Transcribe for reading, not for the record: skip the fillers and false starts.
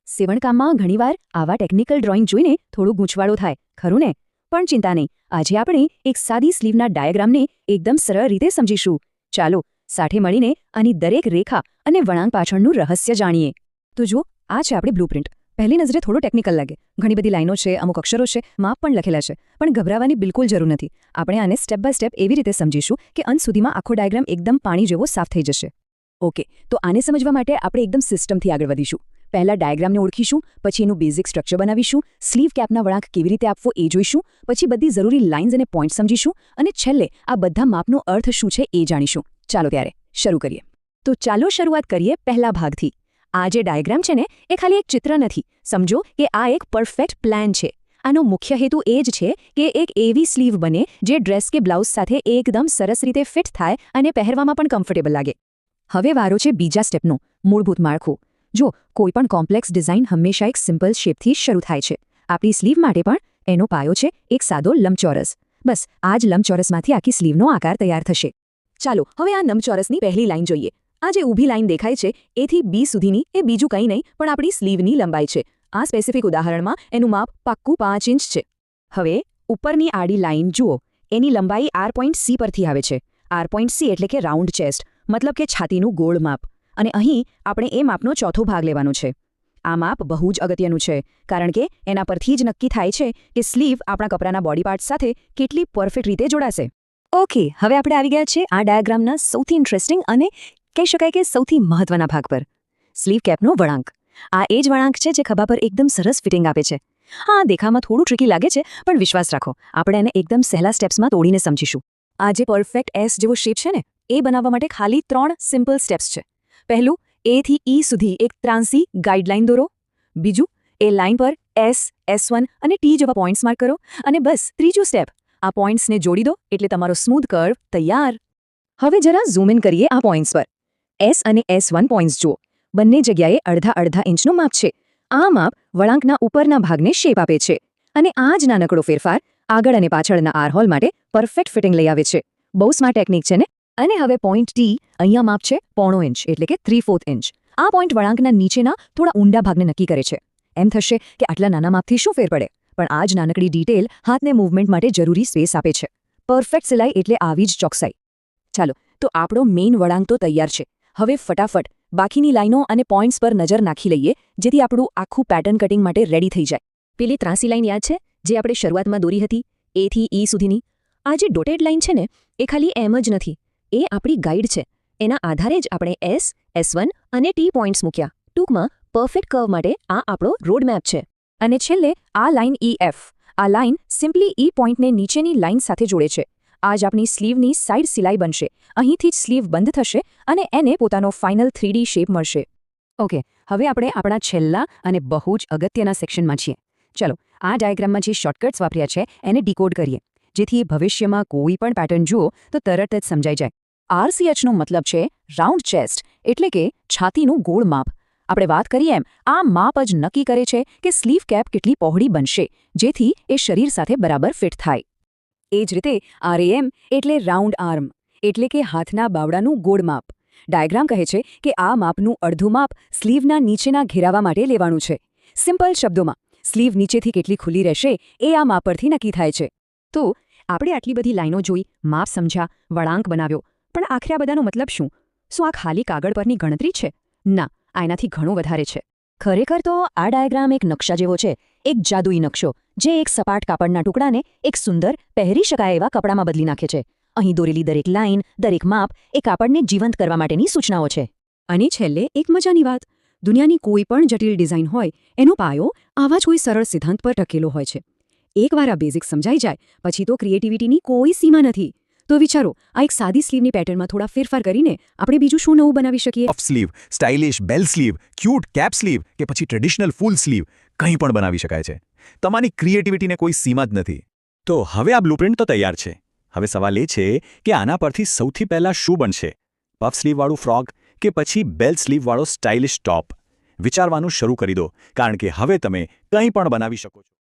સીવણકામમાં ઘણીવાર આવા technical drawing જોઈને થોડું ગૂંચવાડો થાય, ખરું ને? પણ ચિંતા નહીં, આજે આપણે એક સાદી સ્લીવના ડાયાગ્રામને એકદમ સરળ રીતે સમજીશું. ચાલો સાથે મળીને આની દરેક રેખા અને વળાંક પાછળનું રહસ્ય જાણીએ. તો જુઓ, આ છે આપણી બ્લુપ્રિન્ટ. પહેલી નજરે થોડો ટેકનિકલ લાગે, ઘણી બધી લાઈનો છે, અમુક અક્ષરો છે, માપ પણ લખેલા છે, પણ ગભરાવાની બિલકુલ જરૂર નથી. આપણે આને સ્ટેપ બાય સ્ટેપ એવી રીતે સમજીશું કે અંત સુધીમાં આખો ડાયાગ્રામ એકદમ પાણી જેવો સાફ થઈ જશે. ઓકે, તો આને સમજવા માટે આપણે એકદમ સિસ્ટમથી આગળ વધીશું. પહેલા ડાયાગ્રામને ઓળખીશું, પછી એનું બેઝિક સ્ટ્રક્ચર બનાવીશું, સ્લીવ કેપના વળાંક કેવી રીતે આપવો એ જોઈશું, પછી બધી જરૂરી લાઇન્સ અને પોઈન્ટ સમજીશું, અને છેલ્લે આ બધા માપનો અર્થ શું છે એ જાણીશું. ચાલો ત્યારે શરૂ કરીએ. તો ચાલો શરૂઆત કરીએ પહેલા ભાગથી. આ જે ડાયાગ્રામ છે ને, એ ખાલી એક ચિત્ર નથી. સમજો કે આ એક પરફેક્ટ પ્લાન છે. આનો મુખ્ય હેતુ એ જ છે કે એક એવી સ્લીવ બને જે ડ્રેસ કે બ્લાઉઝ સાથે એકદમ સરસ રીતે ફિટ થાય અને પહેરવામાં પણ કમ્ફર્ટેબલ લાગે. હવે વારો છે બીજા સ્ટેપનો, મૂળભૂત માળખું. જો કોઈપણ કોમ્પ્લેક્સ ડિઝાઇન હંમેશા એક સિમ્પલ શેપથી શરૂ થાય છે. આપણી સ્લીવ માટે પણ એનો પાયો છે એક સાદો લંબચોરસ. બસ આ જ લંબચોરસમાંથી આખી સ્લીવનો આકાર તૈયાર થશે. ચાલો હવે આ લંબચોરસની પહેલી લાઈન જોઈએ. આ જે ઊભી લાઈન દેખાય છે એથી બી સુધીની એ બીજું કંઈ નહીં પણ આપણી સ્લીવની લંબાઈ છે. આ સ્પેસિફિક ઉદાહરણમાં એનું માપ પાક્કું 5 ઇંચ છે. હવે ઉપરની આડી લાઈન જુઓ, એની લંબાઈ R.C પરથી આવે છે. R.C એટલે કે રાઉન્ડ ચેસ્ટ, મતલબ કે છાતીનું ગોળ માપ. અને અહીં આપણે એ માપનો ચોથો ભાગ લેવાનો છે. આ માપ બહુ જ અગત્યનું છે, કારણ કે એના પરથી જ નક્કી થાય છે કે સ્લીવ આપણા કપડાના બોડી પાર્ટ સાથે કેટલી પરફેક્ટ રીતે જોડાશે. ઓકે, હવે આપણે આવી ગયા છે આ ડાયાગ્રામના સૌથી ઇન્ટરેસ્ટિંગ અને કહી શકાય કે સૌથી મહત્વના ભાગ પર, સ્લીવ કેપનો વળાંક. આ એ જ વળાંક છે જે ખભા પર એકદમ સરસ ફિટિંગ આપે છે. હા, દેખામાં થોડું ટ્રિકી લાગે છે, પણ વિશ્વાસ રાખો, આપણે એને એકદમ સહેલા સ્ટેપ્સમાં તોડીને સમજીશું. આ જે પરફેક્ટ એસ જેવો શેપ છે ને, એ બનાવવા માટે ખાલી 3 સિમ્પલ સ્ટેપ્સ છે. પહેલું, એ થી ઈ સુધી એક ત્રાંસી ગાઈડલાઈન દોરો. બીજું, એ લાઇન પર એસ, S1 અને ટી જેવા પોઈન્ટ્સ માર્ક કરો. અને બસ ત્રીજું સ્ટેપ, આ પોઈન્ટ્સને જોડી દો એટલે તમારો સ્મૂધ કર્વ તૈયાર. હવે જરા ઝૂમ ઇન કરીએ આ પોઈન્ટ્સ પર. એસ અને S1 પોઈન્ટ્સ જુઓ, બંને જગ્યાએ અડધા ઇંચનું માપ છે. આ માપ વળાંકના ઉપરના ભાગને શેપ આપે છે. અને આ જ નાનકડો ફેરફાર આગળ અને પાછળના આરહોલ માટે પરફેક્ટ ફિટિંગ લઈ આવે છે. બહુ સ્માર્ટ ટેકનિક છે ને? અને હવે પોઈન્ટ ટી, અહીંયા માપ છે 0.5 ઇંચ એટલે કે 3/4 ઇંચ. આ પોઈન્ટ વળાંકના નીચેના થોડા ઊંડા ભાગને નક્કી કરે છે. એમ થશે કે આટલા નાના માપથી શું ફેર પડે, પણ આ જ નાનકડી ડિટેલ હાથને મૂવમેન્ટ માટે જરૂરી સ્પેસ આપે છે. પરફેક્ટ સિલાઈ એટલે આવી જ ચોકસાઈ. ચાલો, તો આપણો મેઇન વળાંક તો તૈયાર છે. હવે ફટાફટ બાકીની લાઈનો અને પોઈન્ટ્સ પર નજર નાખી લઈએ, જેથી આપણું આખું પેટર્ન કટિંગ માટે રેડી થઈ જાય. પેલી ત્રાંસી લાઈન યાદ છે જે આપણે શરૂઆતમાં દોરી હતી, એ થી ઈ સુધીની? આ જે ડોટેડ લાઈન છે ને, એ ખાલી એમ જ નથી, એ આપણી ગાઈડ છે. એના આધારે જ આપણે એસ, S1 અને ટી પોઈન્ટ્સ મૂક્યા. ટૂંકમાં પરફેક્ટ કર્વ માટે આ આપણો રોડ મેપ છે. અને છેલ્લે આ લાઇન EF. આ લાઇન સિમ્પલી ઈ પોઈન્ટને નીચેની લાઇન સાથે જોડે છે. આ જ આપણી સ્લીવની સાઇડ સિલાઈ બનશે. અહીંથી જ સ્લીવ બંધ થશે અને એને પોતાનો ફાઇનલ 3D શેપ મળશે. ઓકે, હવે આપણે આપણા છેલ્લા અને બહુ જ અગત્યના સેક્શનમાં છીએ. ચલો, આ ડાયાગ્રામમાં જે શોર્ટકટ્સ વાપર્યા છે એને ડીકોડ કરીએ, જેથી ભવિષ્યમાં કોઈ પણ પેટર્ન જુઓ તો તરત જ સમજાઈ જાય. RCHનો મતલબ છે રાઉન્ડ ચેસ્ટ, એટલે કે છાતીનું ગોળ માપ. આપણે વાત કરીએ એમ, આ માપ જ નક્કી કરે છે કે સ્લીવ કેપ કેટલી પહોળી બનશે, જેથી એ શરીર સાથે બરાબર ફિટ થાય. એ જ રીતે RAM એટલે રાઉન્ડ આર્મ, એટલે કે હાથના બાવડાનું ગોળ માપ. ડાયાગ્રામ કહે છે કે આ માપનું અડધું માપ સ્લીવના નીચેના ઘેરાવા માટે લેવાનું છે. સિમ્પલ શબ્દોમાં, સ્લીવ નીચેથી કેટલી ખુલ્લી રહેશે એ આ માપ પરથી નક્કી થાય છે. તો આપણે આટલી બધી લાઈનો જોઈ, માપ સમજ્યા, વળાંક બનાવ્યો, પણ આખરે આ બધાનો મતલબ શું? શું આ ખાલી કાગળ પરની ગણતરી છે? ના, આ એનાથી ઘણું વધારે છે. ખરેખર તો આ ડાયાગ્રામ એક નકશા જેવો છે, એક જાદુઈ નકશો, જે એક સપાટ કાપડના ટુકડાને એક સુંદર, પહેરી શકાય એવા કપડામાં બદલી નાખે છે. અહીં દોરેલી દરેક લાઈન, દરેક માપ એ કાપડને જીવંત કરવા માટેની સૂચનાઓ છે. અને છેલ્લે એક મજાની વાત, દુનિયાની કોઈ પણ જટિલ ડિઝાઇન હોય, એનો પાયો આવા જ કોઈ સરળ સિદ્ધાંત પર ટકેલો હોય છે. એકવાર આ બેઝિક સમજાઈ જાય પછી તો ક્રિએટિવિટીની કોઈ સીમા નથી. તો વિચારો, આ એક સાદી સ્લીવની પેટર્નમાં થોડા ફેરફાર કરીને આપણે બીજું શું નવું બનાવી શકીએ? પફ સ્લીવ, સ્ટાઇલિશ બેલ સ્લીવ, ક્યુટ કેપ સ્લીવ કે પછી ટ્રેડિશનલ ફૂલ સ્લીવ, કંઈ પણ બનાવી શકાય છે. તમારી ક્રિએટિવિટીને કોઈ સીમા જ નથી. તો હવે આ બ્લુપ્રિન્ટ તો તૈયાર છે. હવે સવાલ એ છે કે આના પરથી સૌથી પહેલાં શું બનશે? પફ સ્લીવવાળું ફ્રોક કે પછી બેલ સ્લીવવાળો સ્ટાઇલિશ ટોપ? વિચારવાનું શરૂ કરી દો, કારણ કે હવે તમે કંઈ પણ બનાવી શકો છો.